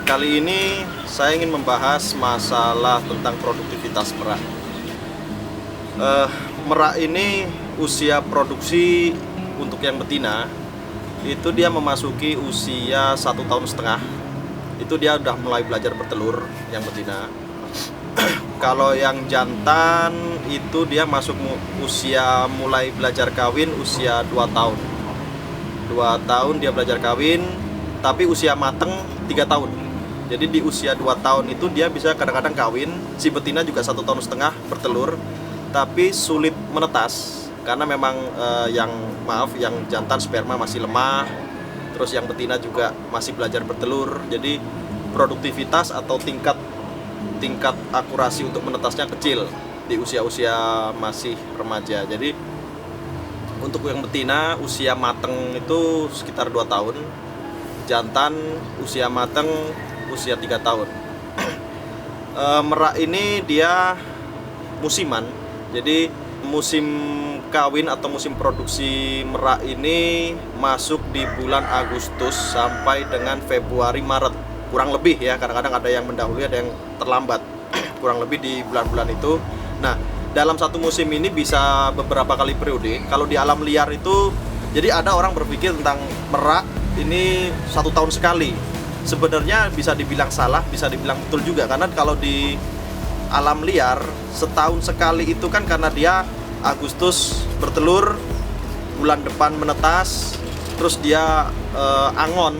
Kali ini saya ingin membahas masalah tentang produktivitas merak. Merak ini usia produksi untuk yang betina itu dia memasuki usia 1,5 tahun. Itu dia udah mulai belajar bertelur yang betina. Kalau yang jantan itu dia masuk usia mulai belajar kawin usia 2 tahun. 2 tahun dia belajar kawin, tapi usia mateng 3 tahun. Jadi di usia 2 tahun itu dia bisa kadang-kadang kawin. Si betina juga 1,5 tahun bertelur, tapi sulit menetas karena memang yang jantan sperma masih lemah. Terus yang betina juga masih belajar bertelur. Jadi produktivitas atau tingkat akurasi untuk menetasnya kecil di usia-usia masih remaja. Jadi untuk yang betina usia mateng itu sekitar 2 tahun. Jantan usia mateng usia 3 tahun. Merak ini dia musiman. Jadi musim kawin atau musim produksi merak ini masuk di bulan Agustus sampai dengan Februari Maret. Kurang lebih ya, kadang-kadang ada yang mendahului, ada yang terlambat. Kurang lebih di bulan-bulan itu. Nah, dalam satu musim ini bisa beberapa kali periode. Kalau di alam liar itu, jadi ada orang berpikir tentang merak ini 1 tahun sekali. Sebenarnya bisa dibilang salah, bisa dibilang betul juga. Karena kalau di alam liar, setahun sekali itu kan karena dia Agustus bertelur, bulan depan menetas, terus dia angon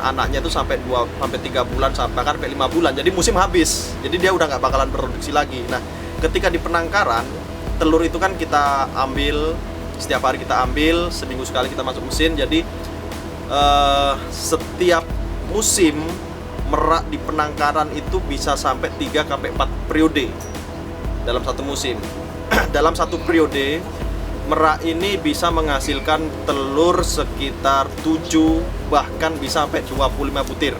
anaknya itu sampai 3 bulan, sampai 5 bulan. Jadi musim habis. Jadi dia udah nggak bakalan produksi lagi. Nah, ketika di penangkaran, telur itu kan kita ambil setiap hari, kita ambil seminggu sekali kita masuk mesin. Jadi setiap musim merak di penangkaran itu bisa sampai 3-4 periode dalam satu musim. Dalam satu periode merak ini bisa menghasilkan telur sekitar 7 bahkan bisa sampai 25 butir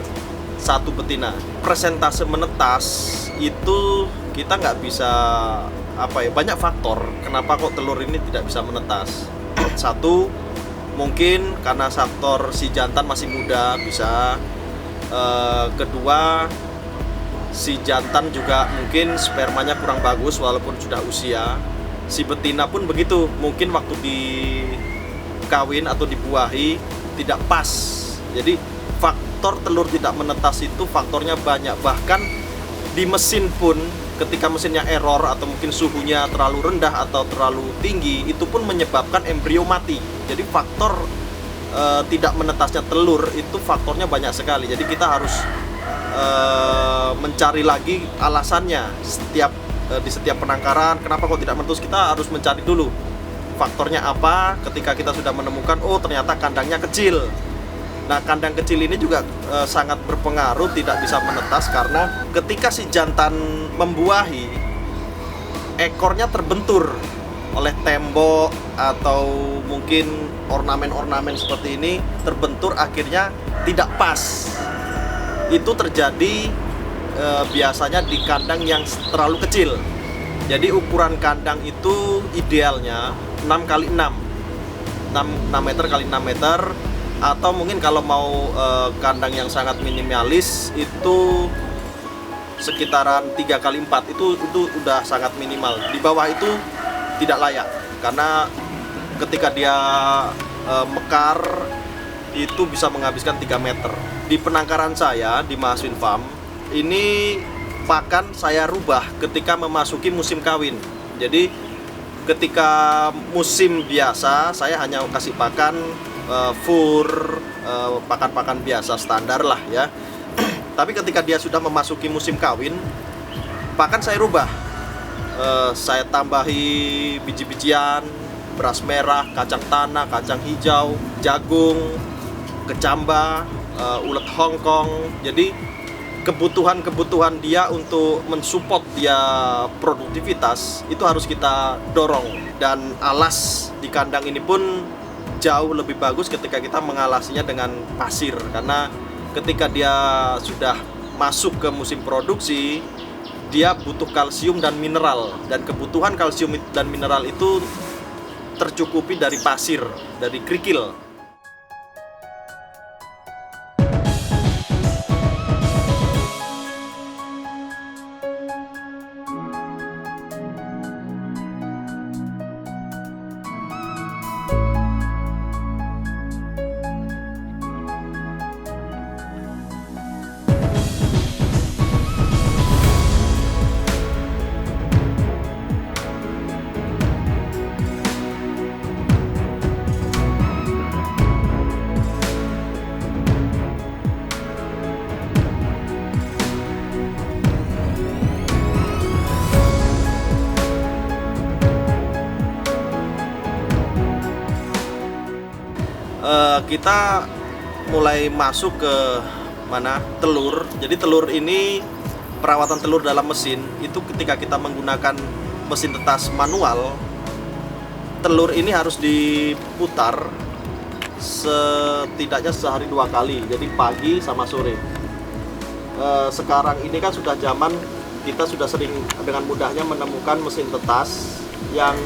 satu betina. Persentase menetas itu kita nggak bisa banyak faktor kenapa kok telur ini tidak bisa menetas. Satu, mungkin karena faktor si jantan masih muda bisa. Kedua, si jantan juga mungkin spermanya kurang bagus walaupun sudah usia. Si betina pun begitu, mungkin waktu dikawin atau dibuahi tidak pas. Jadi faktor telur tidak menetas itu faktornya banyak. Bahkan di mesin pun ketika mesinnya error atau mungkin suhunya terlalu rendah atau terlalu tinggi, itu pun menyebabkan embrio mati. Jadi faktor tidak menetasnya telur itu faktornya banyak sekali. Jadi kita harus mencari lagi alasannya di setiap penangkaran kenapa kok tidak menetas. Kita harus mencari dulu faktornya apa. Ketika kita sudah menemukan, oh ternyata kandangnya kecil. Nah, kandang kecil ini juga sangat berpengaruh tidak bisa menetas karena ketika si jantan membuahi, ekornya terbentur oleh tembok atau mungkin ornamen-ornamen seperti ini, terbentur akhirnya tidak pas. Itu terjadi biasanya di kandang yang terlalu kecil. Jadi ukuran kandang itu idealnya 6x6 meter x 6 meter, atau mungkin kalau mau kandang yang sangat minimalis itu sekitaran 3x4. Itu udah sangat minimal. Di bawah itu tidak layak karena ketika dia mekar itu bisa menghabiskan 3 meter. Di penangkaran saya di Mahaswin Farm ini pakan saya rubah ketika memasuki musim kawin. Jadi ketika musim biasa saya hanya kasih pakan pakan-pakan biasa standar lah ya. Tapi ketika dia sudah memasuki musim kawin, pakan saya rubah. Saya tambahi biji-bijian, beras merah, kacang tanah, kacang hijau, jagung, kecamba, ulet Hongkong. Jadi kebutuhan dia untuk mensupport dia produktivitas itu harus kita dorong. Dan alas di kandang ini pun jauh lebih bagus ketika kita mengalasinya dengan pasir, karena ketika dia sudah masuk ke musim produksi dia butuh kalsium dan mineral, dan kebutuhan kalsium dan mineral itu tercukupi dari pasir, dari kerikil. kita mulai masuk ke mana telur. Jadi telur ini, perawatan telur dalam mesin itu ketika kita menggunakan mesin tetas manual, telur ini harus diputar setidaknya sehari 2 kali, jadi pagi sama sore. Sekarang ini kan sudah zaman, kita sudah sering dengan mudahnya menemukan mesin tetas yang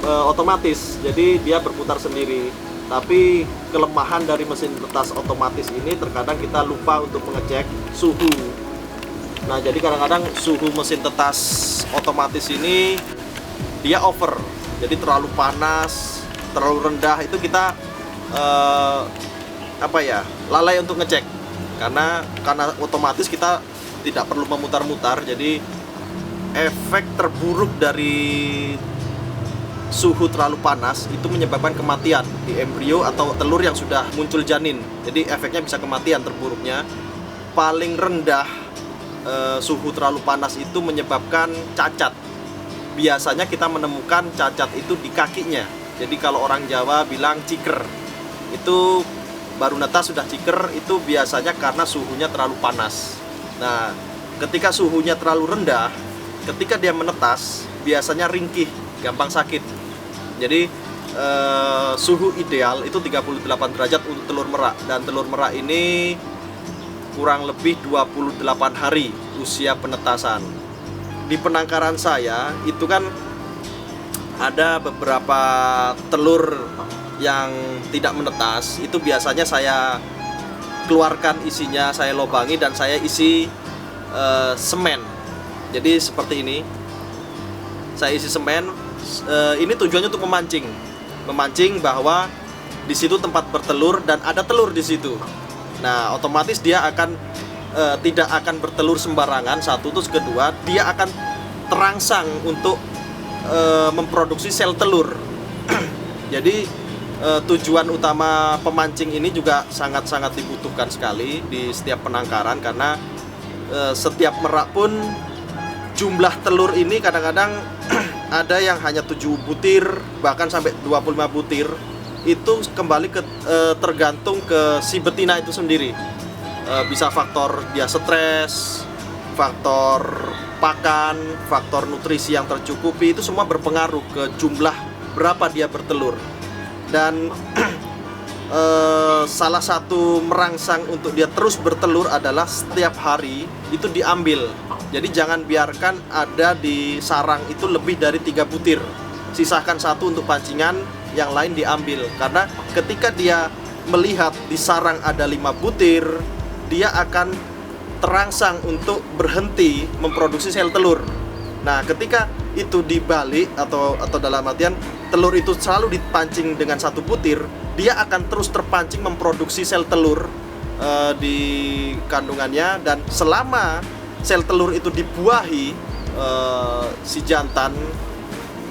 otomatis, jadi dia berputar sendiri. Tapi kelemahan dari mesin tetas otomatis ini terkadang kita lupa untuk mengecek suhu. Nah, jadi kadang-kadang suhu mesin tetas otomatis ini dia over, jadi terlalu panas, terlalu rendah. Itu kita lalai untuk ngecek, karena otomatis kita tidak perlu memutar-mutar. Jadi efek terburuk dari suhu terlalu panas itu menyebabkan kematian di embrio atau telur yang sudah muncul janin. Jadi efeknya bisa kematian terburuknya. Paling rendah suhu terlalu panas itu menyebabkan cacat. Biasanya kita menemukan cacat itu di kakinya. Jadi kalau orang Jawa bilang ciker, itu baru netas sudah ciker, itu biasanya karena suhunya terlalu panas. Nah, ketika suhunya terlalu rendah, ketika dia menetas biasanya ringkih, gampang sakit. Jadi suhu ideal itu 38 derajat untuk telur merak, dan telur merak ini kurang lebih 28 hari usia penetasan. Di penangkaran saya itu kan ada beberapa telur yang tidak menetas, itu biasanya saya keluarkan isinya, saya lobangi dan saya isi semen. Jadi seperti ini, saya isi semen. Ini tujuannya untuk memancing bahwa di situ tempat bertelur dan ada telur di situ. Nah, otomatis dia akan tidak akan bertelur sembarangan. Satu, terus kedua, dia akan terangsang untuk memproduksi sel telur. Jadi tujuan utama pemancing ini juga sangat-sangat dibutuhkan sekali di setiap penangkaran, karena setiap merak pun jumlah telur ini kadang-kadang ada yang hanya 7 butir, bahkan sampai 25 butir. Itu kembali ke tergantung ke si betina itu sendiri. Bisa faktor dia stres, faktor pakan, faktor nutrisi yang tercukupi, itu semua berpengaruh ke jumlah berapa dia bertelur. Dan salah satu merangsang untuk dia terus bertelur adalah setiap hari itu diambil. Jadi jangan biarkan ada di sarang itu lebih dari 3 butir. Sisakan 1 untuk pancingan, yang lain diambil. Karena ketika dia melihat di sarang ada 5 butir, dia akan terangsang untuk berhenti memproduksi sel telur. Nah, ketika itu dibalik atau dalam artian telur itu selalu dipancing dengan 1 butir, dia akan terus terpancing memproduksi sel telur di kandungannya. Dan selama sel telur itu dibuahi si jantan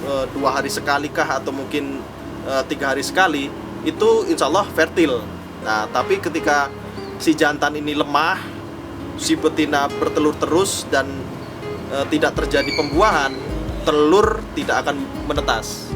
2 hari sekali kah atau mungkin 3 hari sekali, itu insya Allah fertil. Nah, tapi ketika si jantan ini lemah, si betina bertelur terus dan tidak terjadi pembuahan, telur tidak akan menetas.